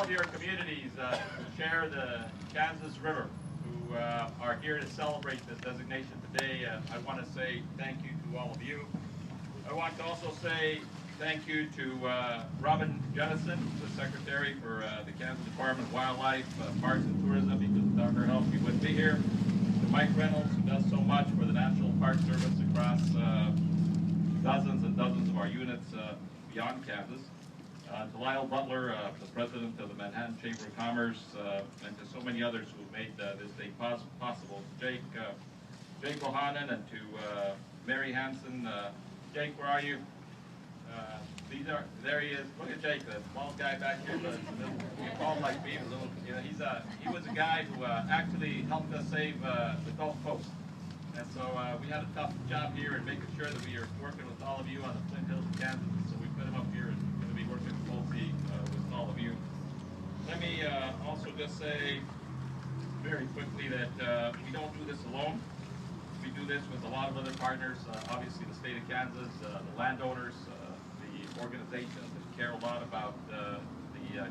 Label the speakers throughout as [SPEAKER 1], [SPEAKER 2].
[SPEAKER 1] of your communities share the Kansas River, who are here to celebrate this designation today, I want to say thank you to all of you. I want to also say thank you to Robin Jennison, the Secretary for the Kansas Department of Wildlife, Parks and Tourism, because without her help we wouldn't be here. To Mike Reynolds, who does so much for the National Park Service across dozens and dozens of our units beyond Kansas. To Lyle Butler, the President of the Manhattan Chamber of Commerce, and to so many others who have made this day possible. Jake Bohannon, and to Mary Hansen. Jake, where are you? There he is. Look at Jake, the small guy back here, but tall like me. He was a guy who actually helped us save the Gulf Coast. And so we had a tough job here in making sure that we are working with all of you on the Flint Hills of Kansas. So we put him up here and going to be working closely with all of you. Let me also just say very quickly that we don't do this alone. We do this with a lot of other partners, obviously the state of Kansas, the landowners, the organizations that care a lot about the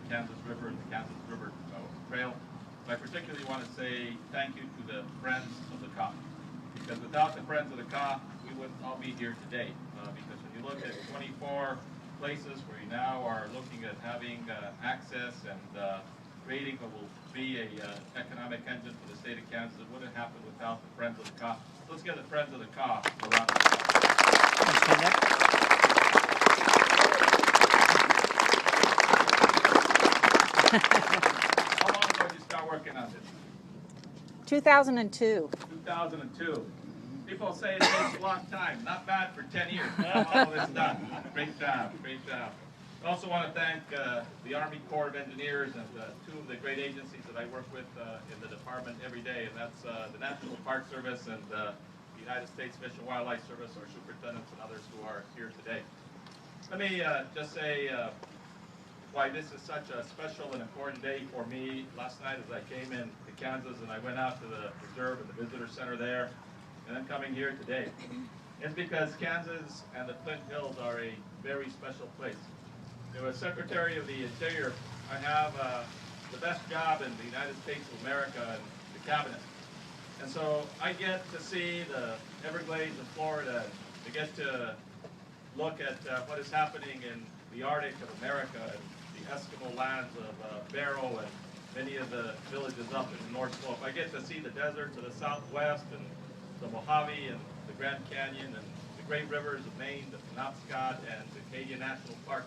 [SPEAKER 1] Kansas River and the Kansas River Trail. But I particularly want to say thank you to the Friends of the COP. Because without the Friends of the COP, we wouldn't all be here today. Because when you look at 24 places where you now are looking at having access and creating what will be a economic engine for the state of Kansas, it wouldn't happen without the Friends of the COP. Let's get the Friends of the COP around the clock. How long ago did you start working on this?
[SPEAKER 2] 2002.
[SPEAKER 1] 2002. People say it takes a long time. Not bad for 10 years. All this done. Great job. Great job. I also want to thank the Army Corps of Engineers and two of the great agencies that I work with in the department every day, and that's the National Park Service and the United States Fish and Wildlife Service, our superintendents and others who are here today. Let me just say why this is such a special and important day for me. Last night as I came in to Kansas and I went out to the reserve and the visitor center there, and I'm coming here today, it's because Kansas and the Flint Hills are a very special place. As Secretary of the Interior, I have the best job in the United States of America and the cabinet. And so I get to see the Everglades of Florida, to get to look at what is happening in the Arctic of America and the Eskimo lands of Barrow and many of the villages up in the North Slope. I get to see the desert to the southwest and the Mojave and the Grand Canyon and the great rivers of Maine, the Penobscot and the Acadia National Park.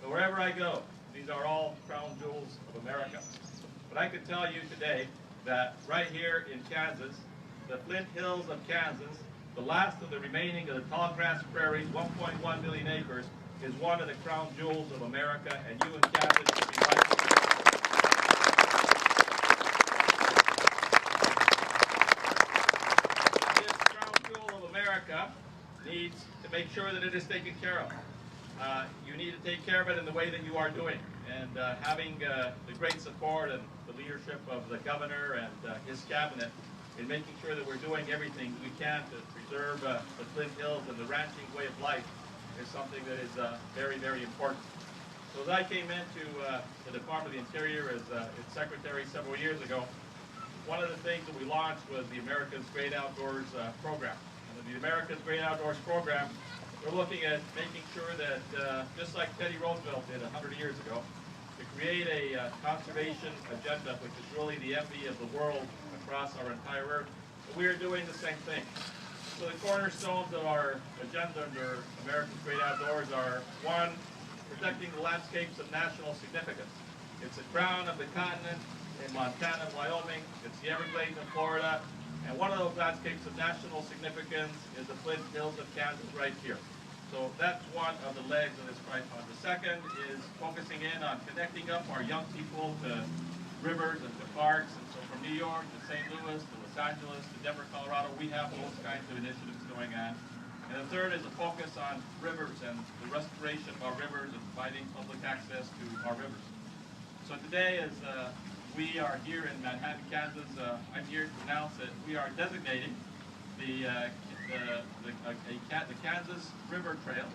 [SPEAKER 1] But wherever I go, these are all crown jewels of America. But I can tell you today that right here in Kansas, the Flint Hills of Kansas, the last of the remaining of the tall grass prairies, 1.1 million acres, is one of the crown jewels of America, and you in Kansas should be right. This crown jewel of America needs to make sure that it is taken care of. You need to take care of it in the way that you are doing, and having the great support and the leadership of the governor and his cabinet in making sure that we're doing everything we can to preserve the Flint Hills and the ranching way of life is something that is very, very important. So as I came into the Department of the Interior as its secretary several years ago, one of the things that we launched was the America's Great Outdoors program. And the America's Great Outdoors program, we're looking at making sure that, just like Teddy Roosevelt did 100 years ago, to create a conservation agenda, which is really the envy of the world across our entire earth, we are doing the same thing. So the cornerstones of our agenda under America's Great Outdoors are, one, protecting the landscapes of national significance. It's the crown of the continent in Montana and Wyoming. It's the Everglades in Florida. And one of those landscapes of national significance is the Flint Hills of Kansas right here. So that's one of the legs of this tripod. The second is focusing in on connecting up our young people to rivers and to parks. And so from New York to St. Louis to Los Angeles to Denver, Colorado, we have those kinds of initiatives going on. And the third is a focus on rivers and the restoration of our rivers and providing public access to our rivers. So today, as we are here in Manhattan, Kansas, I'm here to announce that we are designating the Kansas River Trail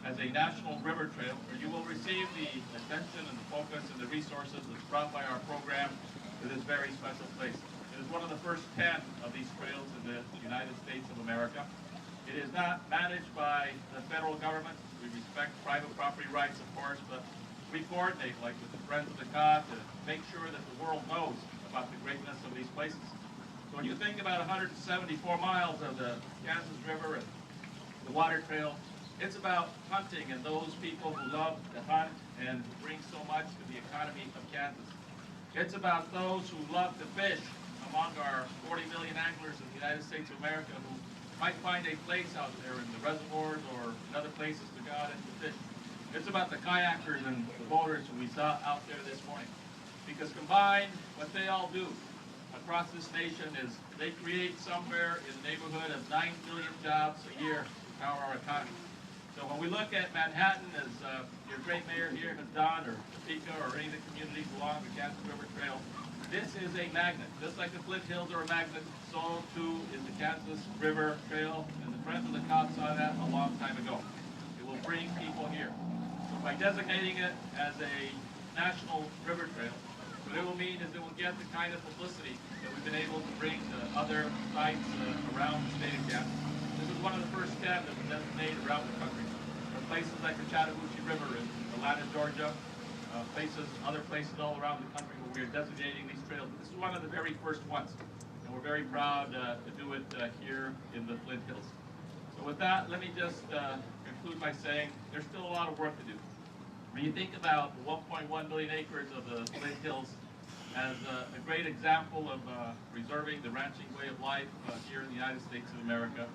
[SPEAKER 1] as a national river trail, where you will receive the attention and the focus investments and the resources that's brought by our program to this very special place. It is one of the first 10 of these trails in the United States of America. It is not managed by the federal government. We respect private property rights, of course, but we coordinate, like with the Friends of the Cod, to make sure that the world knows about the greatness of these places. So when you think about 174 miles of the Kansas River and the water trail, it's about hunting and those people who love to hunt and bring so much to the economy of Kansas. It's about those who love to fish among our 40 million anglers in the United States of America who might find a place out there in the reservoirs or in other places to go out and to fish. It's about the kayakers and the boaters who we saw out there this morning. Because combined, what they all do across this nation is they create somewhere in the neighborhood of 9 million jobs a year to power our economy. So when we look at Manhattan, as your great mayor here has done, or Topeka, or any of the communities along the Kansas River Trail, this is a magnet. Just like the Flint Hills are a magnet, so too is the Kansas River Trail, and the Friends of the Cod saw that a long time ago. It will bring people here. So by designating it as a national river trail, what it will mean is it will get the kind of publicity that we've been able to bring to other sites around the state of Kansas. This is one of the first 10 that was designated around the country. There are places like the Chattahoochee River in Atlanta, Georgia, other places all around the country where we are designating these trails. But this is one of the very first ones, and we're very proud to do it here in the Flint Hills. So with that, let me just conclude by saying there's still a lot of work to do. When you think about the 1.1 million acres of the Flint Hills as a great example of preserving the ranching way of life here in the United States of America,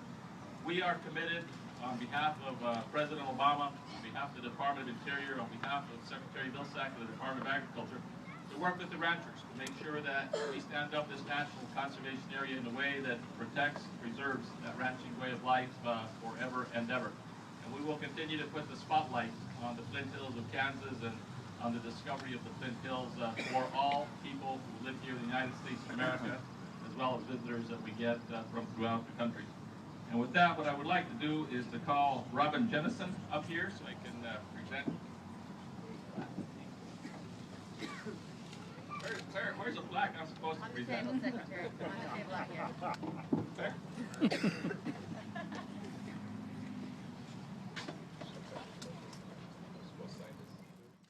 [SPEAKER 1] we are committed on behalf of President Obama, on behalf of the Department of Interior, on behalf of Secretary Vilsack of the Department of Agriculture, to work with the ranchers to make sure that we stand up this national conservation area in a way that protects, preserves that ranching way of life forever and ever. And we will continue to put the spotlight on the Flint Hills of Kansas and on the discovery of the Flint Hills for all people who live here in the United States of America, as well as visitors that we get from throughout the country. And with that, what I would like to do is to call Robin Jennison up here so I can present. Where's the plaque I'm supposed to present?
[SPEAKER 2] On the table, Secretary. On the table up here.
[SPEAKER 1] There?